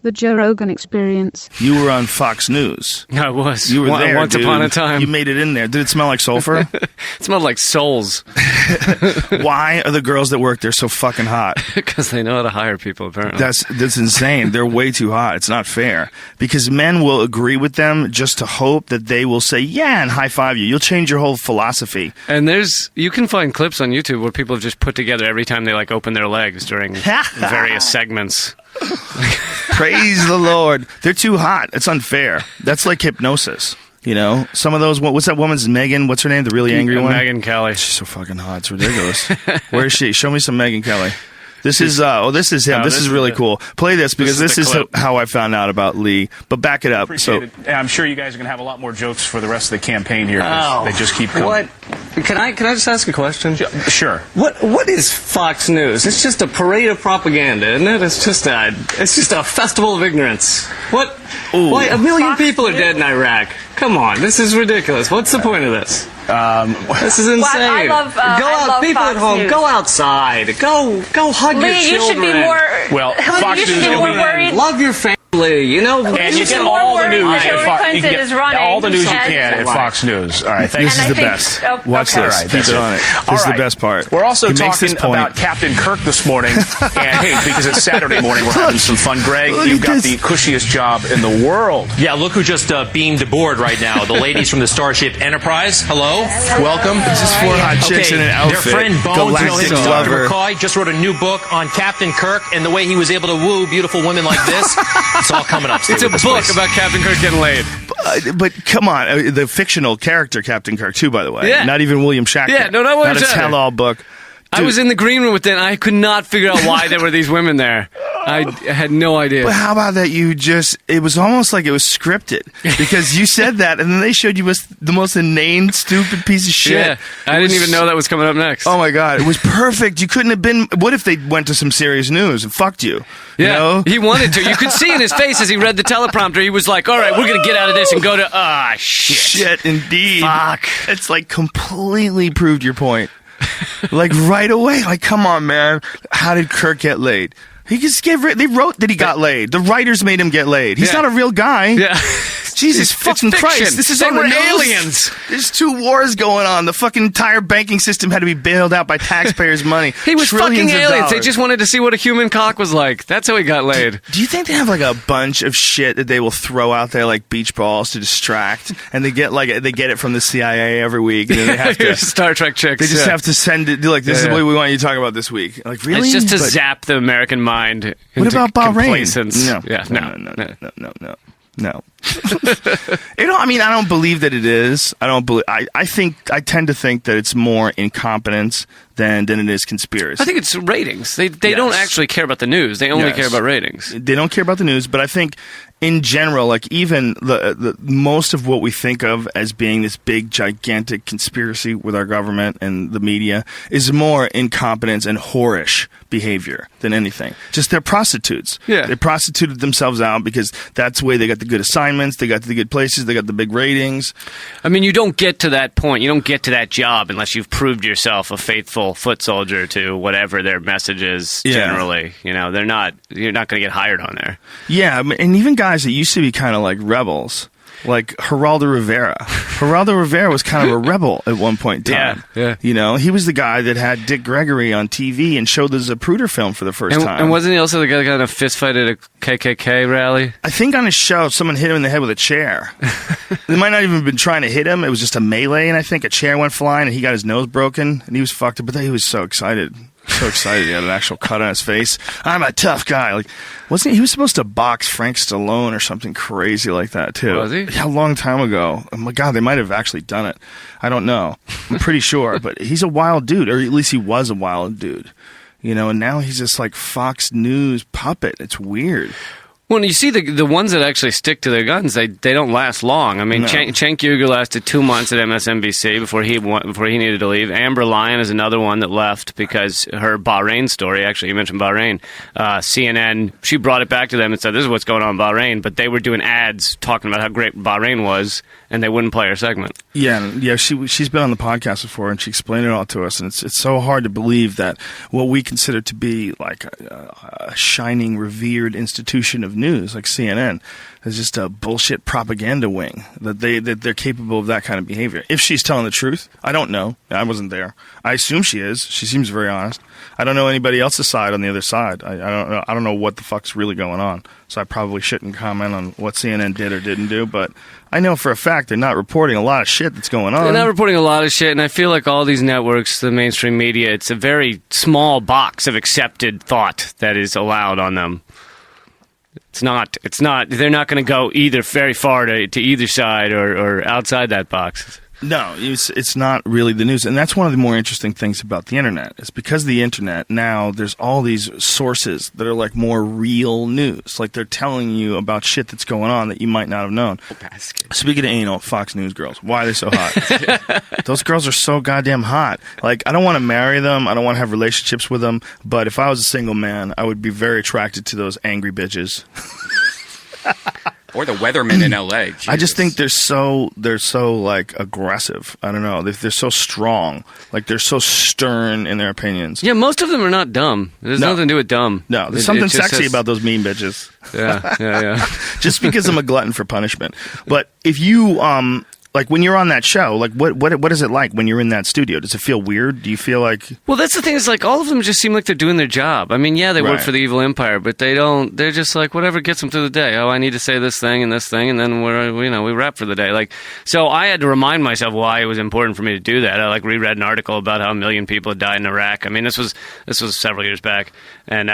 The Joe Rogan Experience. You were on Fox News. I was. You were there, once dude. upon a time. You made it in there. Did it smell like sulfur? It smelled like souls. Why are the girls that work there so fucking hot? Because they know how to hire people, apparently. That's insane. They're way too hot. It's not fair. Because men will agree with them just to hope that they will say, yeah, and high five you. You'll change your whole philosophy. And you can find clips on YouTube where people have just put together every time they like open their legs during various segments. Praise the Lord. They're too hot. It's unfair. That's like hypnosis. You know, some of those. What's that woman's Megan? What's her name? The really angry one. Megyn Kelly. She's so fucking hot. It's ridiculous. Where is she? Show me some Megyn Kelly. This is this is him. This is really cool. Play this because this is how I found out about Lee. But back it up. Appreciate it. And I'm sure you guys are going to have a lot more jokes for the rest of the campaign here. They just keep coming. What? Can I just ask a question? Sure. What is Fox News? It's just a parade of propaganda, isn't it? It's just a festival of ignorance. What? Why, 1 million people are dead in Iraq. Come on, this is ridiculous. What's the point of this? This is insane. Well, go out, people Fox at home. News. Go outside. Go hug your Lee, children. you should be more. Well, Fox you should News be will more be- worried. Love your family. You know, And you should get be more all the worried news that at Hillary Fox. You Clinton get is running. all the news you And- can at Fox News. All right, thanks. This is And the I think- best. oh, Watch okay. this. All right, Keep thanks. it on it. All This is the right. best part. We're also He makes talking this point. about Captain Kirk this morning. And hey, because it's Saturday morning, we're having some fun. Greg, Look you've at got this. the cushiest job in the world. Yeah, look who just beamed aboard right now. The ladies from the Starship Enterprise. Hello. Welcome. This is four hot chicks in an outfit. Their friend Bones, Galactic Dr. lover. McCoy, just wrote a new book on Captain Kirk and the way he was able to woo beautiful women like this. It's all coming up. It's a book about Captain Kirk getting laid. But come on, the fictional character Captain Kirk too, by the way. Yeah. Not even William Shatner. Yeah, no, not William Not a Shatner. tell-all book. I was in the green room with them. I could not figure out why there were these women there. I had no idea. But how about that it was almost like it was scripted because you said that and then they showed you the most inane, stupid piece of shit. Yeah, I didn't even know that was coming up next. Oh my God, it was perfect. You couldn't have been, what if they went to some serious news and fucked you? Yeah, You know? he wanted to. You could see in his face as he read the teleprompter, he was like, all right, we're going to get out of this and go to, shit. Shit, indeed. Fuck. It's like completely proved your point. Like right away. Like, come on, man. How did Kirk get laid? He just they wrote that he got laid. The writers made him get laid. He's Yeah. not a real guy. Yeah. Jesus It's fucking fiction. Christ. This is They on the were news. aliens. There's 2 wars going on. The fucking entire banking system had to be bailed out by taxpayers' money. He was Trillions fucking of aliens. They dollars. just wanted to see what a human cock was like. That's how he got laid. Do you think they have like a bunch of shit that they will throw out there like beach balls to distract, and they get it from the CIA every week, and then they have to Star Trek chicks. they just yeah. have to send it like this is Yeah. what we want you to talk about this week. Like really? It's just to But zap the American mind what into about Bahrain? complacence. No, Yeah, no. I don't believe that it is. I tend to think that it's more incompetence than it is conspiracy. I think it's ratings. They don't actually care about the news. They only Yes. care about ratings. They don't care about the news, but I think in general, like even the most of what we think of as being this big, gigantic conspiracy with our government and the media is more incompetence and whorish behavior than anything. Just they're prostitutes. Yeah. They prostituted themselves out because that's the way they got the good assignments, they got the good places, they got the big ratings. I mean, you don't get to that point. You don't get to that job unless you've proved yourself a faithful foot soldier to whatever their message is. Yeah. Generally, you're not going to get hired on there. Yeah, and even guys that used to be kind of like rebels, like Geraldo Rivera. Geraldo Rivera was kind of a rebel at one point in time. Yeah. You know, he was the guy that had Dick Gregory on TV and showed the Zapruder film for the first time. And wasn't he also the guy that got in a fist fight at a KKK rally? I think on his show, someone hit him in the head with a chair. They might not even have been trying to hit him. It was just a melee, and I think a chair went flying, and he got his nose broken, and he was fucked up. But he was so excited. So excited. He had an actual cut on his face. I'm a tough guy. Like, wasn't he was supposed to box Frank Stallone or something crazy like that, too. Was he? Yeah, a long time ago. Oh, my God, they might have actually done it. I don't know. I'm pretty sure. But he's a wild dude, or at least he was a wild dude. You know, and now he's just like Fox News puppet. It's weird. Well, you see the ones that actually stick to their guns, they don't last long. I mean, No. Cenk Uygur lasted 2 months at MSNBC before he needed to leave. Amber Lyon is another one that left because her Bahrain story, actually, you mentioned Bahrain, CNN, she brought it back to them and said, this is what's going on in Bahrain, but they were doing ads talking about how great Bahrain was, and they wouldn't play her segment. Yeah. She's been on the podcast before, and she explained it all to us. And it's so hard to believe that what we consider to be like a shining, revered institution of news like CNN. It's just a bullshit propaganda wing that they're capable of that kind of behavior. If she's telling the truth, I don't know. I wasn't there. I assume she is. She seems very honest. I don't know anybody else's side on the other side. I don't know. I don't know what the fuck's really going on. So I probably shouldn't comment on what CNN did or didn't do. But I know for a fact they're not reporting a lot of shit that's going on. They're not reporting a lot of shit, and I feel like all these networks, the mainstream media, it's a very small box of accepted thought that is allowed on them. It's not, they're not going to go either very far to either side or outside that box. No, it's not really the news. And that's one of the more interesting things about the internet. It's because of the internet, now there's all these sources that are like more real news. Like they're telling you about shit that's going on that you might not have known. Speaking of anal, Fox News girls, why are they so hot? Those girls are so goddamn hot. Like, I don't want to marry them. I don't want to have relationships with them. But if I was a single man, I would be very attracted to those angry bitches. Or the weathermen in L.A. Jesus. I just think they're so like aggressive. I don't know. They're so strong. Like they're so stern in their opinions. Yeah, most of them are not dumb. There's nothing to do with dumb. No, there's something sexy about those mean bitches. Yeah. Just because I'm a glutton for punishment. But if you like when you're on that show, like what is it like when you're in that studio? Does it feel weird? Do you feel like... Well, that's the thing. Is like all of them just seem like they're doing their job. I mean, yeah, they work for the evil empire, but they don't. They're just like whatever gets them through the day. Oh, I need to say this thing, and then we wrap for the day. Like, so I had to remind myself why it was important for me to do that. I like reread an article about how 1 million people had died in Iraq. I mean, this was several years back, and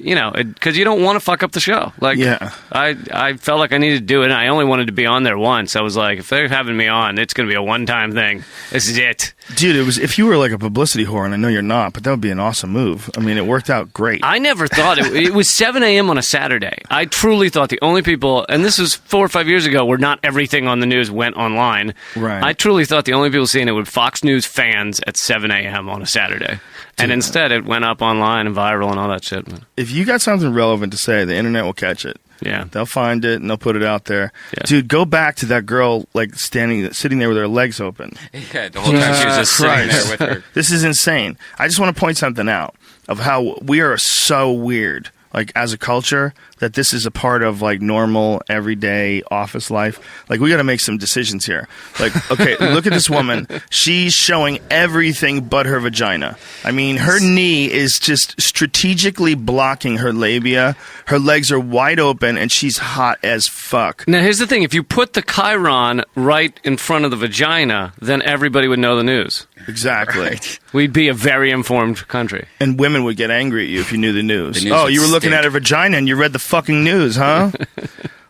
you know, because you don't want to fuck up the show. Like, yeah. I felt like I needed to do it, and I only wanted to be on there once. I was like, if they're having me on, it's going to be a one-time thing. This is it. Dude, it was, if you were like a publicity whore, and I know you're not, but that would be an awesome move. I mean, it worked out great. I never thought it was 7 a.m. on a Saturday. I truly thought the only people, and this was 4 or 5 years ago, where not everything on the news went online. Right. I truly thought the only people seeing it were Fox News fans at 7 a.m. on a Saturday. And instead, it went up online and viral and all that shit. If you got something relevant to say, the internet will catch it. Yeah. They'll find it and they'll put it out there. Yeah. Dude, go back to that girl like sitting there with her legs open. Yeah, the whole time she was just sitting there with her. This is insane. I just want to point something out of how we are so weird, like as a culture, that this is a part of like normal everyday office life. Like we got to make some decisions here. Like, okay, look at this woman. She's showing everything but her vagina. I mean, her knee is just strategically blocking her labia. Her legs are wide open and she's hot as fuck. Now, here's the thing. If you put the chyron right in front of the vagina, then everybody would know the news. Exactly. Right. We'd be a very informed country. And women would get angry at you if you knew the news. The news oh, would you were looking stink. at her vagina and you read the fucking news, huh?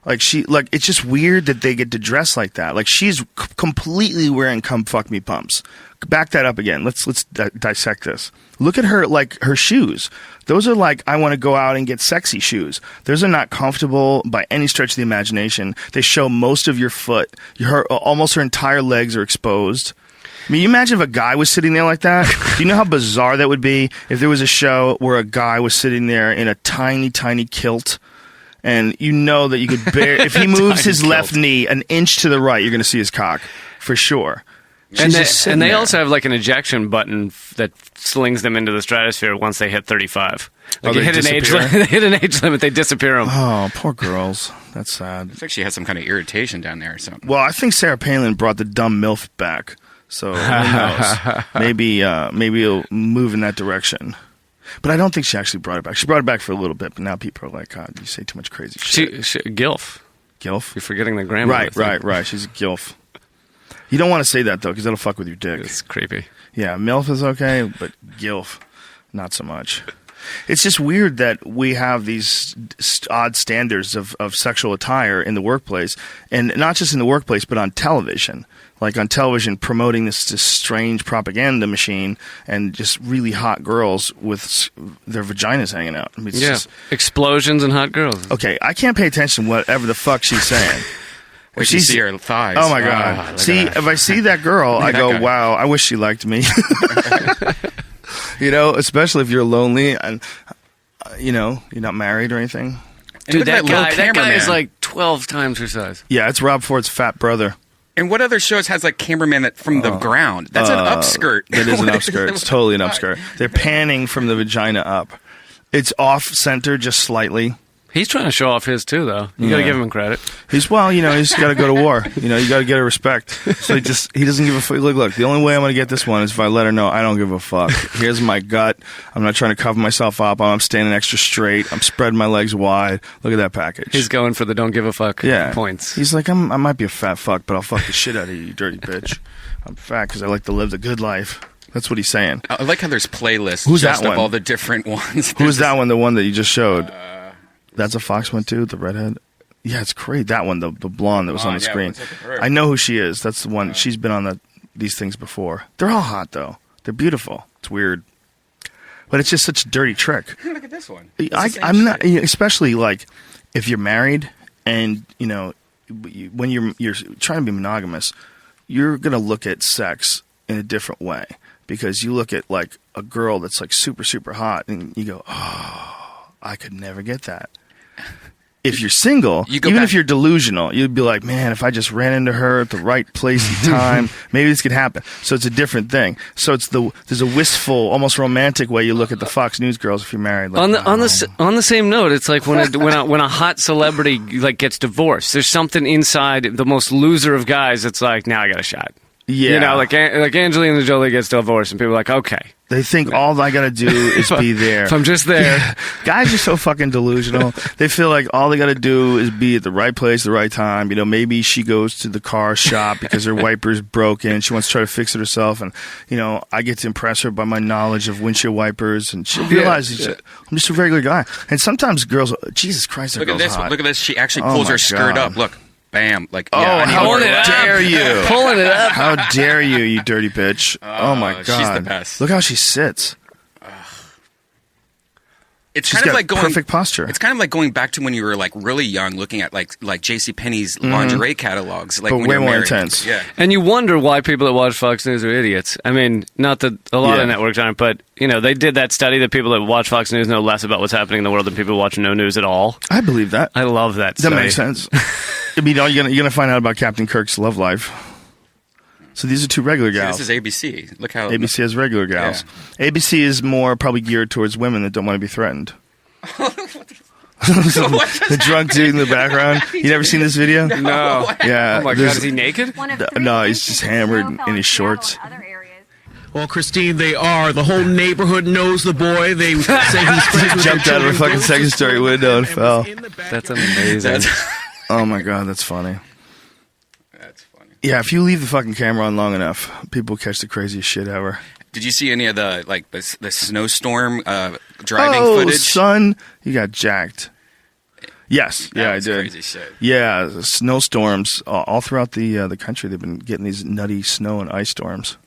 It's just weird that they get to dress like that. Like she's completely wearing come fuck me pumps. Back that up again. Let's dissect this. Look at her, like her shoes. Those are like, I want to go out and get sexy shoes. Those are not comfortable by any stretch of the imagination. They show most of your foot. Almost her entire legs are exposed. I mean, you imagine if a guy was sitting there like that? Do you know how bizarre that would be if there was a show where a guy was sitting there in a tiny, tiny kilt, and you know that you could if he moves his left knee an inch to the right, you're going to see his cock, for sure. And they also have like an ejection button that slings them into the stratosphere once they hit 35. Like they hit an age limit, they disappear them. Oh, poor girls. That's sad. It's like she has some kind of irritation down there or something. Well, I think Sarah Palin brought the dumb MILF back. So who knows? Maybe it'll move in that direction. But I don't think she actually brought it back. She brought it back for a little bit, but now people are like, God, you say too much crazy shit. Gilf. Gilf? You're forgetting the grammar. Right. She's a Gilf. You don't want to say that, though, because that'll fuck with your dick. It's creepy. Yeah, MILF is okay, but Gilf, not so much. It's just weird that we have these odd standards of sexual attire in the workplace, and not just in the workplace, but on television. Like on television, promoting this strange propaganda machine and just really hot girls with their vaginas hanging out. I mean, it's just, explosions and hot girls. okay, I can't pay attention to whatever the fuck she's saying. Wait, you see her thighs. Oh my God. See, if I see that girl, I go, wow, I wish she liked me. You know, especially if you're lonely and, you know, you're not married or anything. Dude, that guy cameraman. is like 12 times her size. Yeah, it's Rob Ford's fat brother. And what other shows has like cameraman that from the ground? That's an upskirt. That is an upskirt. It's totally an upskirt. They're panning from the vagina up. It's off center just slightly. He's trying to show off his too, though. You got to give him credit. He's got to go to war. You got to get her respect. So he doesn't give a fuck. Look, the only way I'm going to get this one is if I let her know I don't give a fuck. Here's my gut. I'm not trying to cover myself up. I'm standing extra straight. I'm spreading my legs wide. Look at that package. He's going for the don't give a fuck points. He's like, I might be a fat fuck, but I'll fuck the shit out of you, you dirty bitch. I'm fat because I like to live the good life. That's what he's saying. I like how there's playlists Who's just that one? of all the different ones. Who's that one? The one that you just showed? That's a Fox one too, the redhead. Yeah, it's great. That one, the blonde that was on the screen. I know who she is. That's the one. She's been on these things before. They're all hot though. They're beautiful. It's weird, but it's just such a dirty trick. Look at this one. I'm not, especially like if you're married and when you're trying to be monogamous, you're gonna look at sex in a different way because you look at like a girl that's like super super hot and you go, oh, I could never get that. If you're single, even if you're delusional, you'd be like, man, if I just ran into her at the right place and time, maybe this could happen. So it's a different thing. So there's a wistful, almost romantic way you look at the Fox News girls if you're married. Like, on the same note, it's like when a hot celebrity like gets divorced, there's something inside the most loser of guys that's like, now I got a shot. Yeah. Like Angelina Jolie gets divorced and people are like, okay. They think all I got to do is be there. If I'm just there. Yeah. Guys are so fucking delusional. They feel like all they got to do is be at the right place, the right time. Maybe she goes to the car shop because her wiper's broken. She wants to try to fix it herself. And, I get to impress her by my knowledge of windshield wipers. And she realizes I'm just a regular guy. And sometimes girls, Jesus Christ, look at this hot. Look at this. She actually pulls her skirt up. Look. Bam. Like, how dare you? Pulling it up. How dare you, you dirty bitch. Oh, my God. She's the best. Look how she sits. It's kind of like going perfect posture. It's kind of like going back to when you were like really young, looking at like JCPenney's lingerie catalogs, like but when way you're more married. intense. Yeah, and you wonder why people that watch Fox News are idiots. I mean, not that a lot of networks aren't, but they did that study that people that watch Fox News know less about what's happening in the world than people who watch no news at all. I believe that. I love that study. That makes sense. You're gonna find out about Captain Kirk's love life. So these are two regular gals. This is ABC. Look how ABC has regular gals. Yeah. ABC is more probably geared towards women that don't want to be threatened. The drunk dude in the background. You never seen this video? No. Yeah. Oh my God, is he naked? No, he's just hammered in his shorts. Well, Christine, they are. The whole neighborhood knows the boy. They say he's friends with jumped out of a fucking second story window and fell. That's amazing. Oh my God, that's funny. That's funny. Yeah, if you leave the fucking camera on long enough, people catch the craziest shit ever. Did you see any of the snowstorm driving footage? Son, you got jacked. Yes, I did. Crazy shit. Yeah, snowstorms all throughout the country. They've been getting these nutty snow and ice storms.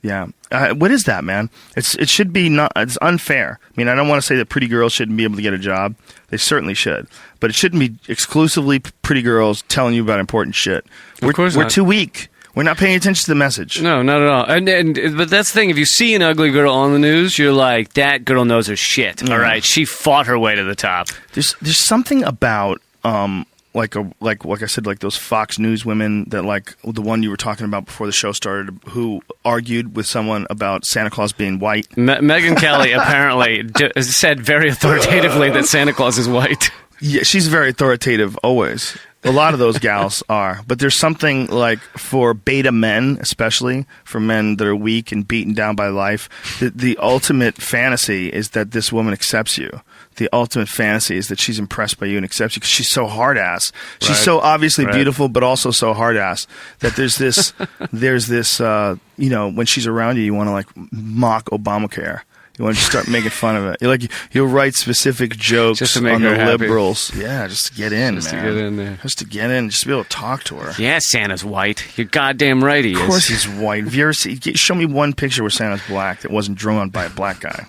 Yeah, what is that, man? It should be not. It's unfair. I mean, I don't want to say that pretty girls shouldn't be able to get a job. They certainly should, but it shouldn't be exclusively pretty girls telling you about important shit. Of course we're not. too weak. We're not paying attention to the message. No, not at all. But that's the thing. If you see an ugly girl on the news, you're like, that girl knows her shit. All right, she fought her way to the top. There's something about like I said, like those Fox News women that like the one you were talking about before the show started, who argued with someone about Santa Claus being white. Megyn Kelly apparently said very authoritatively that Santa Claus is white. Yeah, she's very authoritative always. A lot of those gals are. But there's something like for beta men, especially for men that are weak and beaten down by life, the ultimate fantasy is that this woman accepts you. The ultimate fantasy is that she's impressed by you and accepts you because she's so hard-ass. She's so obviously beautiful, but also so hard-ass that there's this, when she's around you, you want to like mock Obamacare. You want to start making fun of it. You'll write specific jokes just to make on her the happy. Liberals. Yeah, just to get in, just man. to get in there. Just to get in, just to be able to talk to her. Yeah, Santa's white. You're goddamn right he is. Of course he's white. Have you ever show me one picture where Santa's black that wasn't drawn by a black guy?